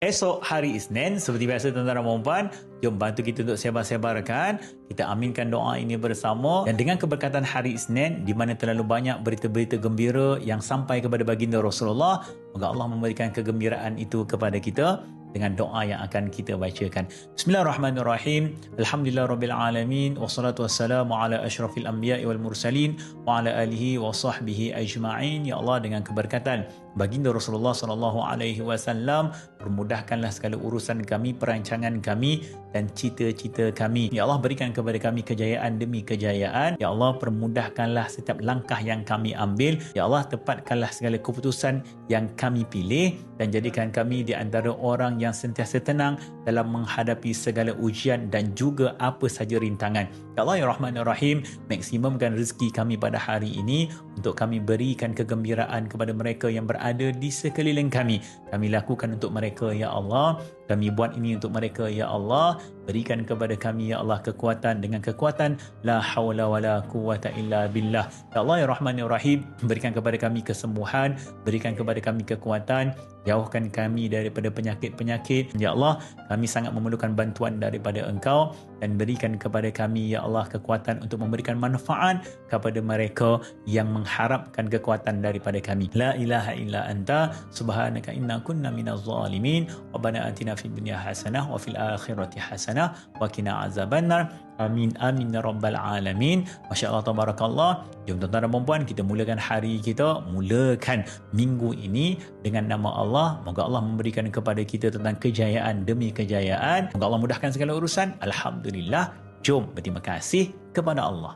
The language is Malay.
Esok hari Isnin, seperti biasa tuan-tuan dan puan-puan, jom bantu kita untuk sebar-sebarkan. Kita aminkan doa ini bersama. Dan dengan keberkatan hari Isnin, di mana terlalu banyak berita-berita gembira yang sampai kepada baginda Rasulullah, moga Allah memberikan kegembiraan itu kepada kita dengan doa yang akan kita bacakan. Bismillahirrahmanirrahim. Alhamdulillahirrabbilalamin. Wassalatu wassalamu ala ashrafil anbiya'i wal mursalin wa ala alihi wa sahbihi ajma'in. Ya Allah, dengan keberkatan baginda Rasulullah SAW, permudahkanlah segala urusan kami, perancangan kami dan cita-cita kami. Ya Allah, berikan kepada kami kejayaan demi kejayaan. Ya Allah, permudahkanlah setiap langkah yang kami ambil. Ya Allah, tepatkanlah segala keputusan yang kami pilih dan jadikan kami di antara orang yang sentiasa tenang dalam menghadapi segala ujian dan juga apa saja rintangan. Ya Allah, Ya Rahman Ya Rahim, maksimumkan rezeki kami pada hari ini untuk kami berikan kegembiraan kepada mereka yang berada di sekeliling kami. Kami lakukan untuk mereka, Ya Allah. Kami buat ini untuk mereka, Ya Allah. Berikan kepada kami, Ya Allah, kekuatan. Dengan kekuatan, la hawla wa la quwwata illa billah. Ya Allah, Ya Rahman Ya Rahim, berikan kepada kami kesembuhan, berikan kepada kami kekuatan, jauhkan kami daripada penyakit-penyakit. Ya Allah, kami sangat memerlukan bantuan daripada Engkau dan berikan kepada kami, Ya Allah, kekuatan untuk memberikan manfaat kepada mereka yang mengharapkan kekuatan daripada kami. La ilaha illa anta subhanaka inna kunna minaz zalimin. Rabbana atina fid dunya hasanah wa fil akhirati hasanah wa qina azabannar. Amin amin ya rabbal alamin. Masya-Allah tabarakallah. Jom tuan-tuan dan puan-puan, kita mulakan hari kita, mulakan minggu ini dengan nama Allah. Moga Allah memberikan kepada kita tentang kejayaan demi kejayaan. Moga Allah mudahkan segala urusan. Alhamdulillah. Jom berterima kasih kepada Allah.